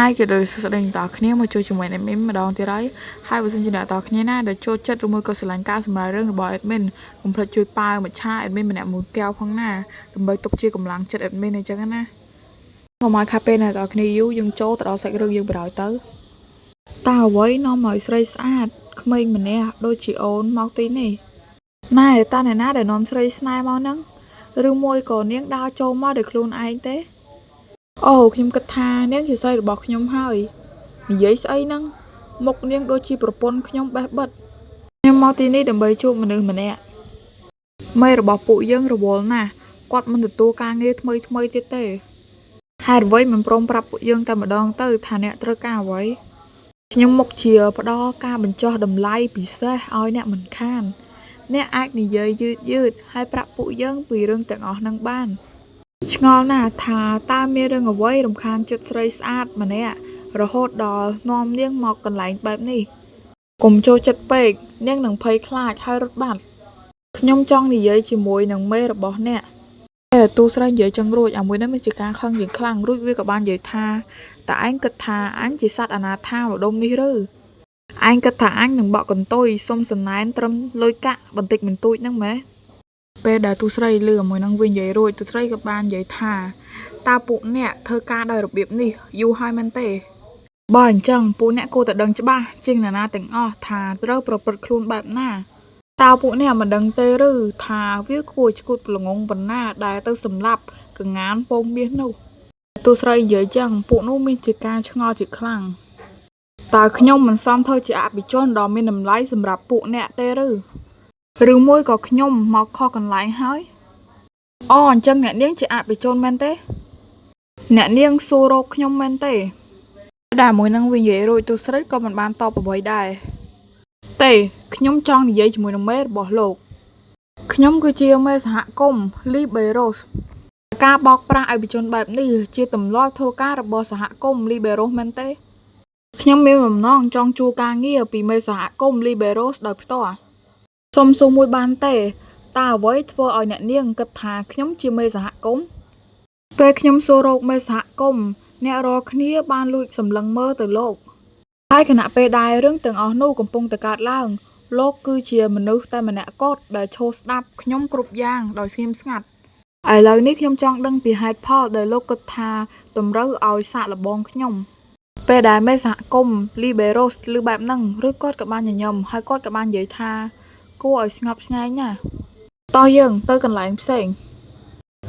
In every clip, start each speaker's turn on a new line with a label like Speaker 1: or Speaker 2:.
Speaker 1: Hai cái đời sự định tỏ khía mà chơi chúng mày em mà đón thì đấy hai bữa sinh chỉ đã tỏ khía na để cho chất rồi mới có sự lành cao sầm lạiรื่องរបស់ admin ผมភ្លេចជួយប៉ាមកឆា admin ម្នាក់មួយកែវផងណាដើម្បីទុកជាកម្លាំងចិត្ត admin អញ្ចឹងណាកុំឲ្យខាពេលណាតគ្នាយូរយើងចូលទៅដល់សាច់រឿងយើងបដ ாய் ទៅតើអ្វីនាំឲ្យស្រីស្អាតក្មេងម្នាក់ដូចជាអូនមកទីនេះណែតើអ្នកណាដែលនាំស្រីស្នេហ៍មកហ្នឹងឬមួយក៏នាងដើរចូលមកដោយខ្លួនឯងទេអូខ្ញុំគិតថានាងជាស្រីរបស់ខ្ញុំហើយនិយាយស្អីហ្នឹងមុខនាងដូចជាប្រពន្ធខ្ញុំបេះបិទខ្ញុំមកទីនេះដើម្បីជួបមនុស្សម្នាក់មេរបស់ពួកយើងរវល់ណាស់គាត់មិនទទួលការងារថ្មីទៀតទេហេតុអ្វីមិនព្រមប្រាប់ពួកយើងតែម្ដងទៅថាអ្នកត្រូវការអ្វីខ្ញុំមកជាផ្ដល់ការបញ្ចុះតម្លៃពិសេសឲ្យអ្នកមិនខានអ្នកអាចនិយាយយឺតហើយប្រាប់ពួកយើងពីរឿងទាំងអស់ហ្នឹងបានឆ្ងល់ណាស់ថាតើមានរឿងអ្វីរំខានចិត្តស្រីស្អាតម្នាក់រហូតដល់នាំនាងមកកន្លែងបែបនេះកុំចូលចិត្តពេកនាងនឹងភ័យខ្លាចហើយរត់បាត់ខ្ញុំចង់និយាយជាមួយនឹងមេរបស់អ្នកតែទូស្រីនិយាយចឹងរួចអាមួយនេះមានជាការខឹងយ៉ាងខ្លាំងរួចវាក៏បាននិយាយថាតើឯងគិតថាអញជាសត្វអនាថាម្ដុំនេះឬឯងគិតថាអញនឹងបក់កន្ទុយសុំសណែនត្រឹមលុយកាក់បន្តិចបន្តួចហ្នឹងម៉េចពេលដែលទូស្រីលឺមួយនឹងវិញនិយាយរួចទូស្រីក៏បាននិយាយថាតើពួកអ្នកធ្វើការដោយរបៀបនេះយូរហើយមែនទេបើអញ្ចឹងពួកអ្នកគួរតែដឹងច្បាស់ជាងអ្នកណាទាំងអស់ថាត្រូវប្រព្រឹត្តខ្លួនបែបណាតើពួកអ្នកមិនដឹងទេឬថាវាគួរឈួតល្ងងប៉ុណ្ណាដែលទៅសម្លាប់កងានពងមាសនោះទូស្រីនិយាយចឹងពួកនោះមានជាការឆ្ងល់ជាខ្លាំងតើខ្ញុំមិនសមធ្វើជាអភិជនដ៏មានតម្លៃសម្រាប់ពួកអ្នកទេឬមួយក៏ខ្ញុំមកខុសកន្លែងហើយអូអញ្ចឹងអ្នកនាងជាអភិជនមែនទេអ្នកនាងសួររកខ្ញុំមែនទេតែមួយនឹងវិញនិយាយរួចទូស្រីក៏មិនបានតបអ្វីដែរទេខ្ញុំចង់និយាយជាមួយនឹងមេរបស់លោកខ្ញុំគឺជាមេសហគមន៍ Liberos ការបោកប្រាស់អភិជនបែបនេះជាទម្លាប់ធ្វើការរបស់សហគមន៍ Liberos មែនទេខ្ញុំមានបំណងចង់ជួលការងារពីមេសហគមន៍ Liberos ដោយផ្ទាល់សុំសួរមួយបានទេតើអ្វីធ្វើឲ្យអ្នកនាងគិតថាខ្ញុំជាមេសហគមន៍ពេលខ្ញុំសួររកមេសហគមន៍អ្នករាល់គ្នាបានលួចសម្លឹងមើលទៅលោកហើយខណៈពេលដែលរឿងទាំងអស់នោះកំពុងតែកើតឡើងលោកគឺជាមនុស្សតែម្នាក់គត់ដែលឈរស្ដាប់ខ្ញុំគ្រប់យ៉ាងដោយស្ងៀមស្ងាត់ឥឡូវនេះខ្ញុំចង់ដឹងពីហេតុផលដែលលោកគិតថាតម្រូវឲ្យសាកល្បងខ្ញុំពេលដែលមេសហគមន៍ Liberos ឮបែបហ្នឹងឬគាត់ក៏បានញញឹមហើយគាត់ក៏បាននិយាយថាគួរឲ្យស្ងប់ស្ងាត់ណាស់តោះយើងទៅកន្លែងផ្សេង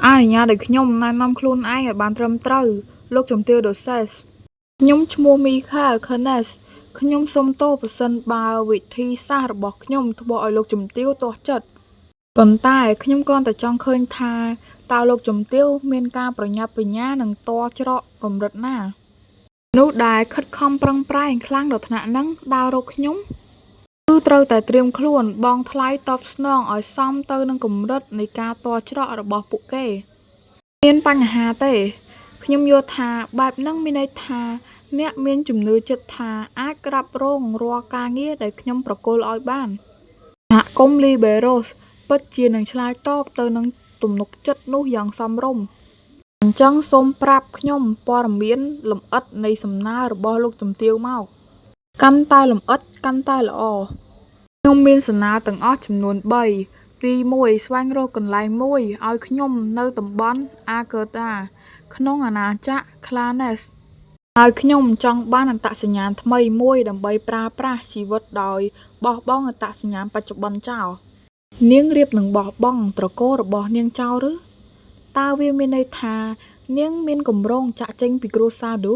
Speaker 1: អនុញ្ញាតឲ្យខ្ញុំណែនាំខ្លួនឯងឲ្យបានត្រឹមត្រូវលោកជំទាវ Doses ខ្ញុំឈ្មោះ Michael Kernes ខ្ញុំសុំទោសប្រសិនបើវិធីសាស្ត្ររបស់ខ្ញុំធ្វើឲ្យលោកជំទាវទាស់ចិត្តប៉ុន្តែខ្ញុំគ្រាន់តែចង់ឃើញថាតើលោកជំទាវមានការប្រញាប់ប្រញាល់និងតច្រកកម្រិតណានោះដែលខិតខំប្រឹងប្រែងខ្លាំងដល់ថ្នាក់ហ្នឹងដើររកខ្ញុំគឺត្រូវតែត្រៀមខ្លួនបងថ្លៃតបស្នងឲ្យសមទៅនឹងកម្រិតនៃការតច្រករបស់ពួកគេមានបញ្ហាទេខ្ញុំយល់ថាបែបហ្នឹងមានន័យថាអ្នកមានជំនឿចិត្តថាអាចក្រាបរងរាល់ការងារដែលខ្ញុំប្រគល់ឲ្យបានសហគមន៍ Liberos ពិតជានឹងឆ្លើយតបទៅនឹងទំនុកចិត្តនោះយ៉ាងសមរម្យអញ្ចឹងសូមប្រាប់ខ្ញុំព័ត៌មានលម្អិតនៃសំណើរបស់លោកជំទាវមកកាន់តែលម្អិតកាន់តែល្អខ្ញុំមានសំណើទាំងអស់ចំនួន3ទី1ស្វែងរកកន្លែងមួយឲ្យខ្ញុំនៅតំបន់ Agertha ក្នុងអាណាចក្រ Clanes ហើយខ្ញុំចង់បានអត្តសញ្ញាណថ្មីមួយដើម្បីប្រើប្រាស់ជីវិតដោយបោះបង់អត្តសញ្ញាណបច្ចុប្បន្នចោលនាងរៀបនឹងបោះបង់ត្រកូលរបស់នាងចោលឬតើវាមានន័យថានាងមានគម្រោងចាក់ចេញពីគ្រួសារឌូ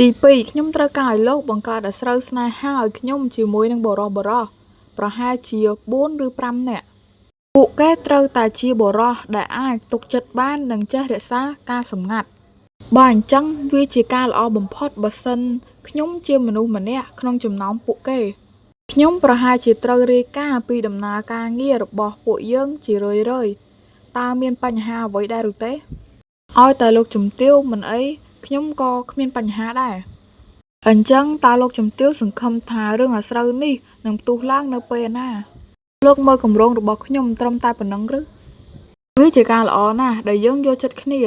Speaker 1: ទី2ខ្ញុំត្រូវការឲ្យលោកបង្កើតអាស្រូវស្នេហាឲ្យខ្ញុំជាមួយនឹងបរិសប្រហែលជា4ឬ5នាក់ពួកគេត្រូវតែជាបរិសដែលអាចទុកចិត្តបាននិងចេះរក្សាការសម្ងាត់បើអញ្ចឹងវាជាការល្អបំផុតបើសិនខ្ញុំជាមនុស្សម្នាក់ក្នុងចំណោមពួកគេខ្ញុំប្រហែលជាត្រូវរាយការណ៍ពីដំណើរការងាររបស់ពួកយើងជារឿយតើមានបញ្ហាអ្វីដែរឬទេឲ្យតែលោកជំទាវមិនអីខ្ញុំក៏គ្មានបញ្ហាដែរអញ្ចឹងតើលោកជំទាវសង្ឃឹមថារឿងអាស្រូវនេះនឹងផ្ទុះឡើងនៅពេលណាលោកមើលគម្រោងរបស់ខ្ញុំត្រឹមតែប៉ុណ្ណឹងឬវាជាការល្អណាស់ដែលយើងយល់ចិត្តគ្នា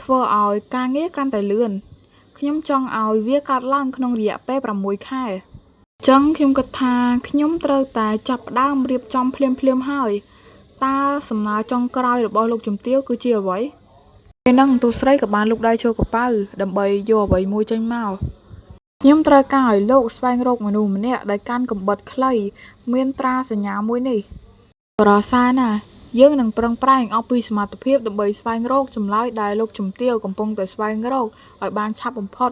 Speaker 1: ធ្វើឲ្យការងារកាន់តែលឿន ខ្ញុំចង់ឲ្យវាកាត់ឡើងក្នុងរយៈពេល6 ខែចឹងខ្ញុំគិតថាខ្ញុំត្រូវតែចាប់ផ្ដើមរៀបចំភ្លាមហើយតើសំណើចុងក្រោយរបស់លោកជំទាវគឺជាអ្វីពេលហ្នឹងទូស្រីក៏បានលូកដៃចូលកប៉ៅដើម្បីយកអ្វីមួយចេញមកខ្ញុំត្រូវការឲ្យលោកស្វែងរកមនុស្សម្នាក់ដែលកាន់កាំបិតខ្លីមានត្រាសញ្ញាមួយនេះប្រសើរណាស់យើងនឹងប្រឹងប្រែងអស់ពីសមត្ថភាពដើម្បីស្វែងរកចម្លើយដែលលោកជំទាវកំពុងតែស្វែងរកឲ្យបានឆាប់បំផុត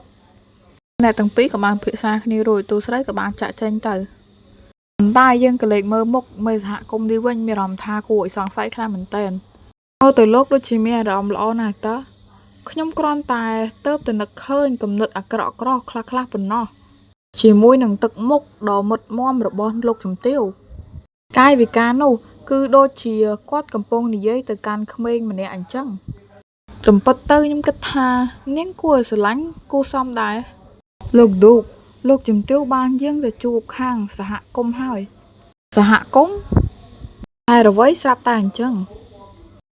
Speaker 1: អ្នកទាំងពីរក៏បានពិភាក្សាគ្នារួចទូស្រីក៏បានចាក់ចែងទៅប៉ុន្តែយើងក៏លេចមើលមុខមេសហគមន៍នេះវិញមានអារម្មណ៍ថាគួរឲ្យសង្ស័យខ្លាំងមែនទែនមើលទៅលោកដូចជាមានអារម្មណ៍ល្អណាស់តើខ្ញុំគ្រាន់តែទៅនឹកឃើញគំនិតអាក្រក់ខ្លះប៉ុណ្ណោះជាមួយនឹងទឹកមុខដ៏មុតមមរបស់លោកជំទាវកាយវិការនោះគឺដូចជាគាត់កំពុងនិយាយទៅកាន់ក្មេងម្នាក់អញ្ចឹងត្រឹមពិតទៅខ្ញុំគិតថានាងគួរស្រឡាញ់គួរសមដែរលោកឌូកលោកជំទាវបានយើងទៅជួបខាងសហគមន៍ហើយសហគមន៍តែអ្វីស្រាប់តែអញ្ចឹង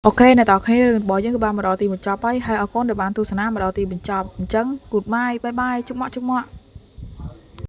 Speaker 1: អូខេអ្នកនរគ្នារឿងរបស់យើងក៏បានមកដល់ទីបញ្ចប់ហើយអរគុណដែលបានទស្សនាមកដល់ទីបញ្ចប់អញ្ចឹង Goodbye Bye Bye ជុំមក